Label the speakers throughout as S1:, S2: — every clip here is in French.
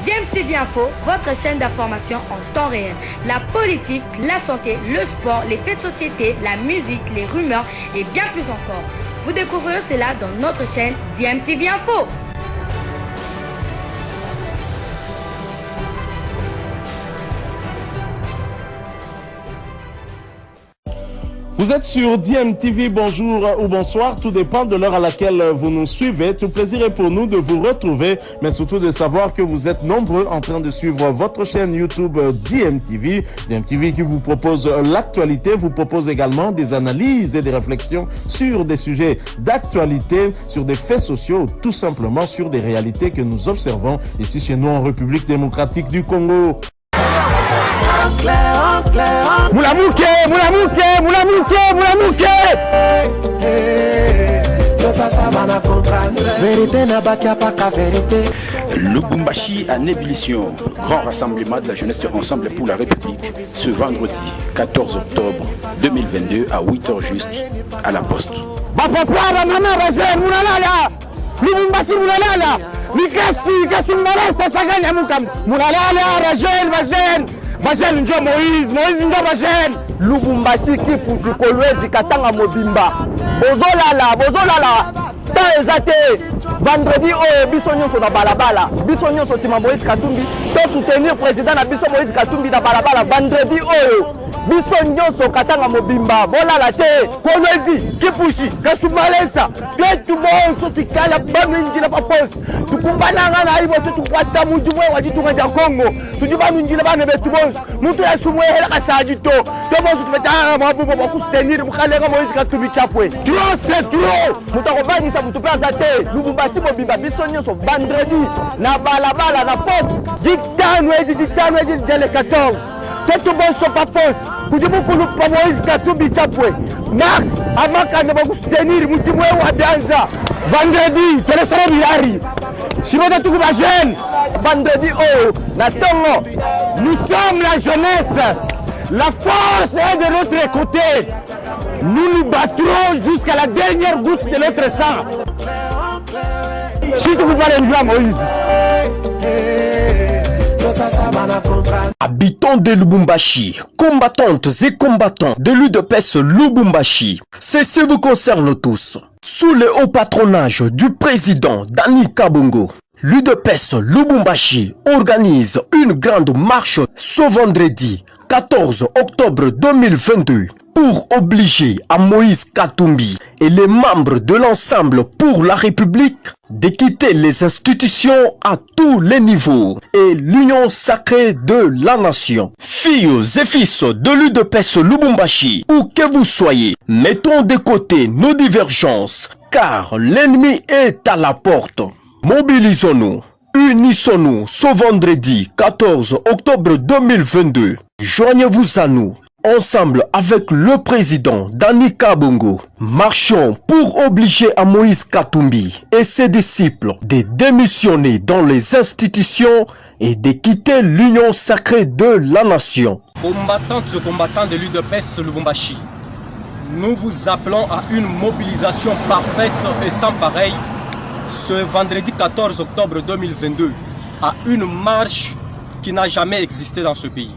S1: DMTV Info, votre chaîne d'information en temps réel. La politique, la santé, le sport, les faits de société, la musique, les rumeurs et bien plus encore. Vous découvrirez cela dans notre chaîne DMTV Info.
S2: Vous êtes sur DMTV, bonjour ou bonsoir, tout dépend de l'heure à laquelle vous nous suivez. Tout plaisir est pour nous de vous retrouver, mais surtout de savoir que vous êtes nombreux en train de suivre votre chaîne YouTube DMTV. DMTV qui vous propose l'actualité, vous propose également des analyses et des réflexions sur des sujets d'actualité, sur des faits sociaux, tout simplement sur des réalités que nous observons ici chez nous en République démocratique du Congo.
S3: Moulamouké, Moulamouké, Moulamouké, Moulamouké.
S4: Lubumbashi en ébullition. Grand rassemblement de la jeunesse ensemble pour la République ce vendredi 14 octobre 2022 à 8h juste à la poste.
S3: Lubumbashi Moulalala, Mikasi Mbarasa Saganya Mukam, Moulalala, Rajel, Vagel Njo Moïse Njo Vagel, Lubumbashi qui pousse Kolwezi Katanga Mobimba, Bozolala, Taezate, vendredi Bissonio sur la balabala, Bissonio sur Moïse Katumbi, pour soutenir le président Bisso Moïse Katumbi dans balabala, vendredi Bissonio sur Katanga Mobimba, Bolala Te, Kolwezi, Kipushi, Kasumalensa, tout le monde sur Tikala, Baminji la Poste, tout Kumbananga na Ivo, tout Kwata Mujumwe, Wadi Tunga Congo, tout du Baminji la Bane Betubos, Moutoula Sumwe, la Sadito, tout le monde sur Petara, Mabou, pour soutenir, pour Kalera Moïse Katumbi Chapwe. Trop, c'est trop! Moutarobani, ça vous toupe à Zate, Lubumbashi Mobimba, Bissonio sur vendredi, na balabala, na poste, dictano, dès le 14. Tout le monde sur la poste. Pour dire que nous Moïse Katumbi Chapwe. Max, Amaka ne va vous soutenir, Moutimwe ou Abianza. Vendredi, quel est le Milari? Si vous êtes tout jeune, vendredi, Natongo, nous sommes la jeunesse. La force est de notre côté. Nous nous battrons jusqu'à la dernière goutte de notre sang. Si vous parlez de Moïse.
S5: Habitants de Lubumbashi, combattantes et combattants de l'UDPS Lubumbashi, ceci vous concerne tous. Sous le haut patronage du président Dani Kabongo, l'UDPS Lubumbashi organise une grande marche ce vendredi 14 octobre 2022 pour obliger à Moïse Katumbi et les membres de l'ensemble pour la République de quitter les institutions à tous les niveaux et l'union sacrée de la nation. Filles et fils de l'UDPS Lubumbashi, où que vous soyez, mettons de côté nos divergences, car l'ennemi est à la porte. Mobilisons-nous. Unissons-nous ce vendredi 14 octobre 2022. Joignez-vous à nous. Ensemble avec le président Dani Kabongo, marchons pour obliger à Moïse Katumbi et ses disciples de démissionner dans les institutions et de quitter l'union sacrée de la nation.
S6: Combattantes et combattants de l'UDPS Lubumbashi, nous vous appelons à une mobilisation parfaite et sans pareil ce vendredi 14 octobre 2022 à une marche qui n'a jamais existé dans ce pays.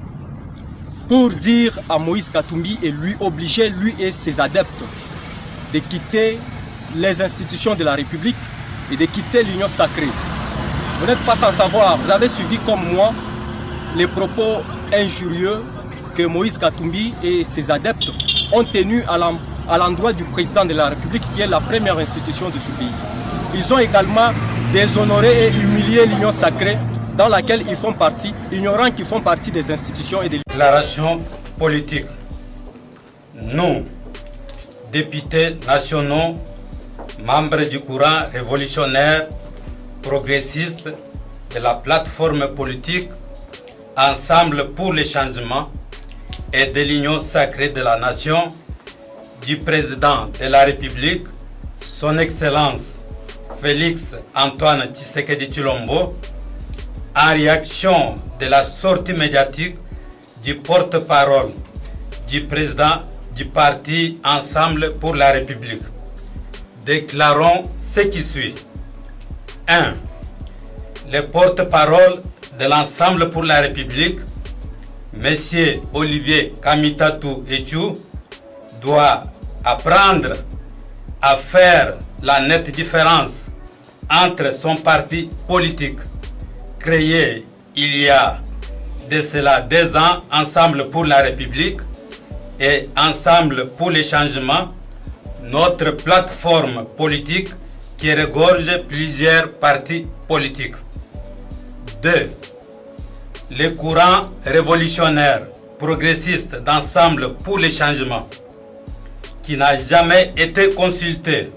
S6: Pour dire à Moïse Katumbi et lui obliger, lui et ses adeptes, de quitter les institutions de la République et de quitter l'union sacrée. Vous n'êtes pas sans savoir, vous avez suivi comme moi les propos injurieux que Moïse Katumbi et ses adeptes ont tenus à l'endroit du président de la République qui est la première institution de ce pays. Ils ont également déshonoré et humilié l'union sacrée dans laquelle ils font partie, ignorant qu'ils font partie des institutions et des...
S7: Déclaration politique. Nous, députés nationaux, membres du courant révolutionnaire, progressiste de la plateforme politique Ensemble pour le changement et de l'union sacrée de la nation, du président de la République, son Excellence Félix Antoine Tshisekedi Tshilombo, en réaction de la sortie médiatique du porte-parole du président du parti Ensemble pour la République. Déclarons ce qui suit. 1. Le porte-parole de l'Ensemble pour la République, M. Olivier Kamitatou Etchou, doit apprendre à faire la nette différence entre son parti politique, créé il y a de cela 2 ans, Ensemble pour la République, et Ensemble pour les changements, notre plateforme politique qui regorge plusieurs partis politiques. 2. Les courants révolutionnaires progressistes d'Ensemble pour les changements, qui n'a jamais été consulté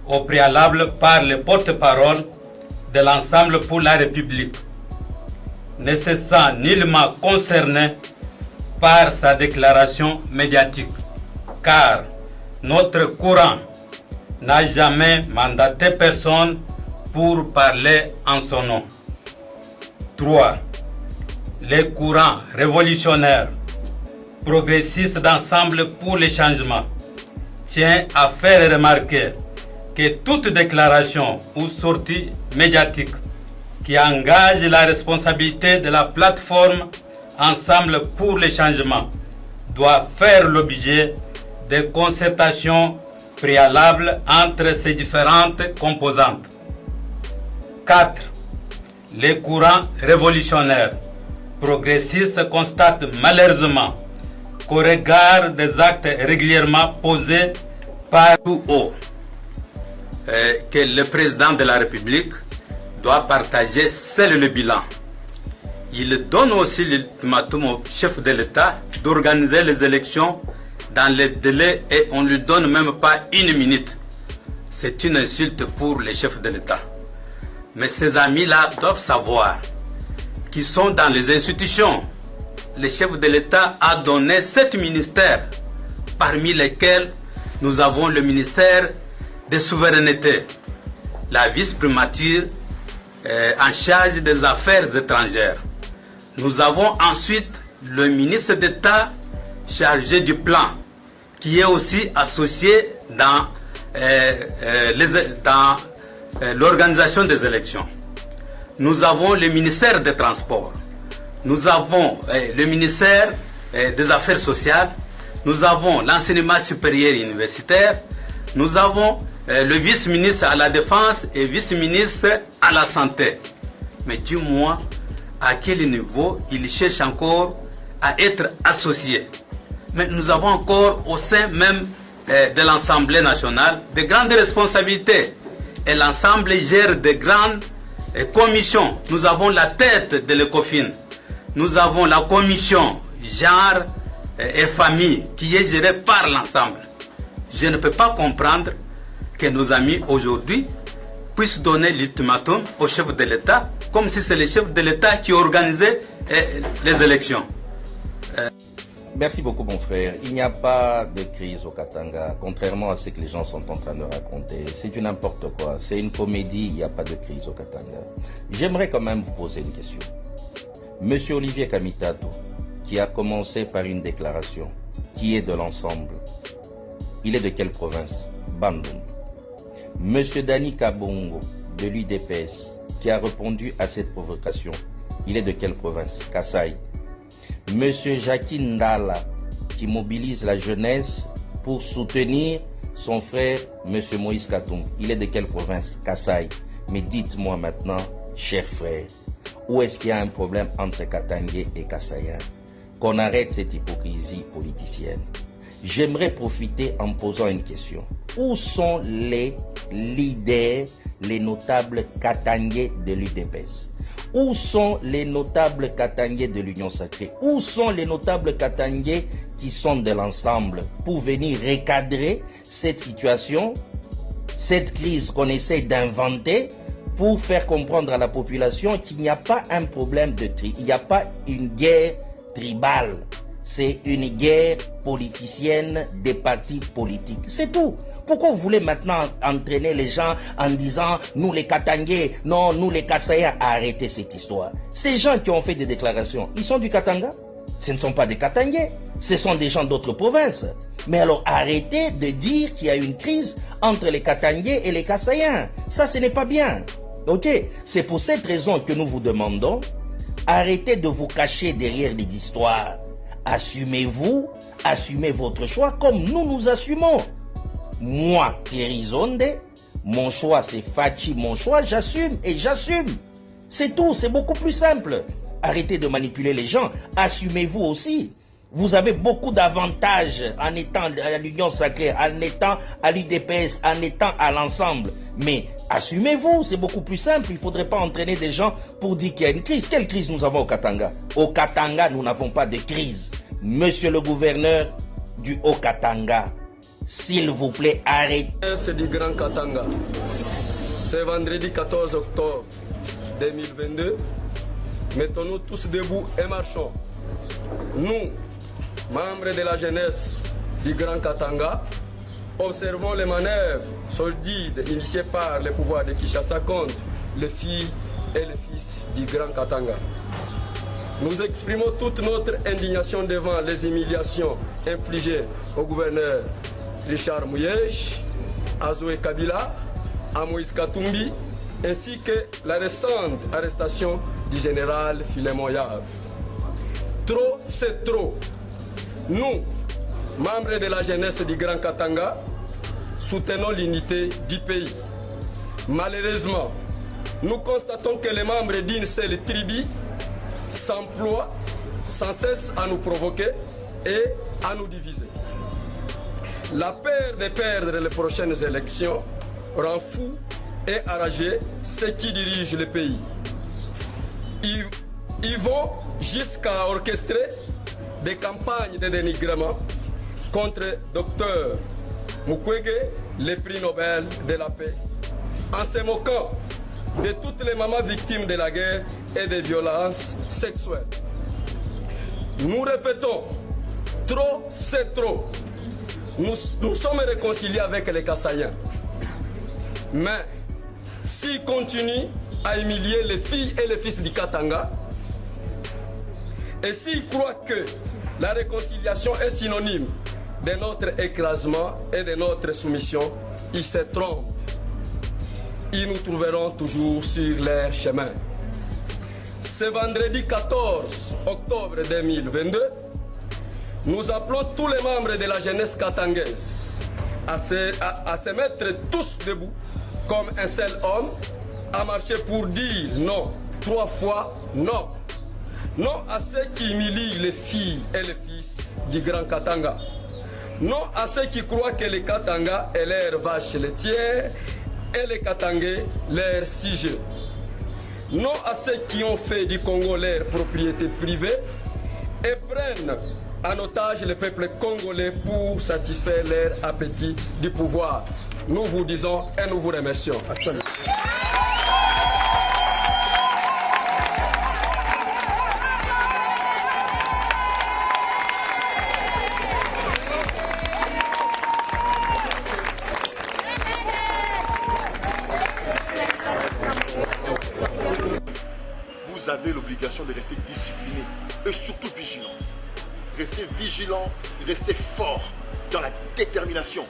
S7: au préalable par les porte-parole de l'Ensemble pour la République, ne se sent nullement concerné par sa déclaration médiatique, car notre courant n'a jamais mandaté personne pour parler en son nom. 3. Les courants révolutionnaires progressistes d'Ensemble pour les changements tient à faire remarquer que toute déclaration ou sortie médiatique qui engage la responsabilité de la plateforme Ensemble pour les changements doit faire l'objet de concertations préalables entre ces différentes composantes. 4. Les courants révolutionnaires progressistes constatent malheureusement qu'au regard des actes régulièrement posés par tout haut, que le président de la République doit partager seul le bilan. Il donne aussi l'ultimatum au chef de l'État d'organiser les élections dans les délais et on ne lui donne même pas 1 minute. C'est une insulte pour les chefs de l'État. Mais ces amis-là doivent savoir qu'ils sont dans les institutions. Le chef de l'État a donné 7 ministères, parmi lesquels nous avons le ministère des souverainetés, la vice-primature en charge des affaires étrangères. Nous avons ensuite le ministre d'État chargé du plan, qui est aussi associé dans l'organisation des élections. Nous avons le ministère des Transports, nous avons le ministère des Affaires sociales, nous avons l'enseignement supérieur et universitaire, nous avons le vice-ministre à la Défense et vice-ministre à la Santé. Mais dis-moi, à quel niveau il cherche encore à être associé? Mais nous avons encore au sein même de l'Assemblée nationale de grandes responsabilités. Et l'Assemblée gère de grandes commissions. Nous avons la tête de l'ECOFIN. Nous avons la commission genre et famille qui est gérée par l'ensemble. Je ne peux pas comprendre que nos amis aujourd'hui puissent donner l'ultimatum au chef de l'État comme si c'est le chef de l'État qui organisait les élections.
S8: Merci beaucoup mon frère. Il n'y a pas de crise au Katanga, contrairement à ce que les gens sont en train de raconter. C'est du n'importe quoi, c'est une comédie, il n'y a pas de crise au Katanga. J'aimerais quand même vous poser une question. Monsieur Olivier Kamitatou, qui a commencé par une déclaration, qui est de l'ensemble, il est de quelle province? Bandung. Monsieur Dani Kabongo, de l'UDPS, qui a répondu à cette provocation, il est de quelle province? Kasaï. Monsieur Jacques Ndala, qui mobilise la jeunesse pour soutenir son frère, Monsieur Moïse Katumbi, il est de quelle province? Kasaï. Mais dites-moi maintenant, chers frères, où est-ce qu'il y a un problème entre Katangais et Kasaïens? Qu'on arrête cette hypocrisie politicienne. J'aimerais profiter en posant une question. Où sont les leaders, les notables Katangais de l'UDPS? Où sont les notables Katangais de l'Union Sacrée? Où sont les notables Katangais qui sont de l'ensemble pour venir recadrer cette situation, cette crise qu'on essaie d'inventer pour faire comprendre à la population qu'il n'y a pas un problème de il n'y a pas une guerre tribale. C'est une guerre politicienne des partis politiques. C'est tout. Pourquoi vous voulez maintenant entraîner les gens en disant « nous les Katangais, non, nous les Kasaïens » arrêtez cette histoire. Ces gens qui ont fait des déclarations, ils sont du Katanga? Ce ne sont pas des Katangais, ce sont des gens d'autres provinces. Mais alors arrêtez de dire qu'il y a une crise entre les Katangais et les Kasaïens. Ça, ce n'est pas bien. Ok? C'est pour cette raison que nous vous demandons Arrêtez de vous cacher derrière des histoires. Assumez-vous, assumez votre choix comme nous assumons. Moi, Thierry Zonde, mon choix c'est Fachi, mon choix, j'assume et j'assume. C'est tout, c'est beaucoup plus simple. Arrêtez de manipuler les gens, assumez-vous aussi. Vous avez beaucoup d'avantages en étant à l'Union Sacrée, en étant à l'UDPS, en étant à l'ensemble. Mais assumez-vous, c'est beaucoup plus simple. Il ne faudrait pas entraîner des gens pour dire qu'il y a une crise. Quelle crise nous avons au Katanga? Au Katanga, nous n'avons pas de crise. Monsieur le gouverneur du Haut-Katanga, s'il vous plaît, arrêtez.
S9: C'est du Grand Katanga. C'est vendredi 14 octobre 2022. Mettons-nous tous debout et marchons. Nous, membres de la jeunesse du Grand Katanga, observons les manœuvres sordides initiées par le pouvoir de Kinshasa contre les filles et les fils du Grand Katanga. Nous exprimons toute notre indignation devant les humiliations infligées au gouverneur Richard Mouyej, à Zoé Kabila, à Moïse Katumbi, ainsi que la récente arrestation du général Filemon Yav. Trop, c'est trop. Nous, membres de la jeunesse du Grand Katanga, soutenons l'unité du pays. Malheureusement, nous constatons que les membres d'une seule tribu s'emploient sans cesse à nous provoquer et à nous diviser. La peur de perdre les prochaines élections rend fou et enragé ceux qui dirigent le pays. Ils vont jusqu'à orchestrer des campagnes de dénigrement contre Dr Mukwege, le prix Nobel de la paix, en se moquant de toutes les mamans victimes de la guerre et des violences sexuelles. Nous répétons, trop c'est trop. Nous sommes réconciliés avec les Kassaïens. Mais s'ils continuent à humilier les filles et les fils du Katanga, et s'ils croient que la réconciliation est synonyme de notre écrasement et de notre soumission, ils se trompent. Ils nous trouveront toujours sur leur chemin. Ce vendredi 14 octobre 2022, nous appelons tous les membres de la jeunesse katangaise à se mettre tous debout comme un seul homme, à marcher pour dire non, 3 fois non. Non à ceux qui humilient les filles et les fils du Grand Katanga. Non à ceux qui croient que les Katanga est leur vache laitière et les Katangais leur sujet. Non à ceux qui ont fait du Congo leur propriété privée et prennent en otage le peuple congolais pour satisfaire leur appétit du pouvoir. Nous vous disons et nous vous remercions.
S10: Vous avez l'obligation de rester discipliné et surtout vigilant. Restez vigilant, restez fort dans la détermination.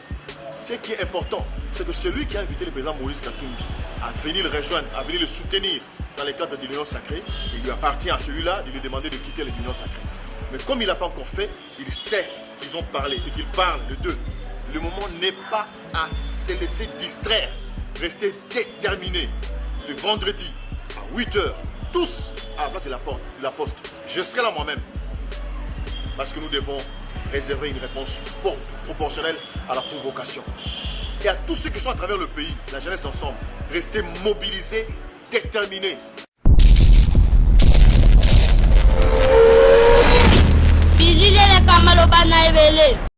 S10: Ce qui est important, c'est que celui qui a invité le président Moïse Katumbi à venir le rejoindre, à venir le soutenir dans le cadre de l'Union Sacrée, il lui appartient à celui-là de lui demander de quitter l'Union Sacrée. Mais comme il n'a pas encore fait, il sait qu'ils ont parlé et qu'ils parlent les deux. Le moment n'est pas à se laisser distraire. Restez déterminés. Ce vendredi, à 8 h, tous à la place de la poste. Je serai là moi-même. Parce que nous devons réserver une réponse proportionnelle à la provocation. Et à tous ceux qui sont à travers le pays, la jeunesse d'ensemble, restez mobilisés, déterminés.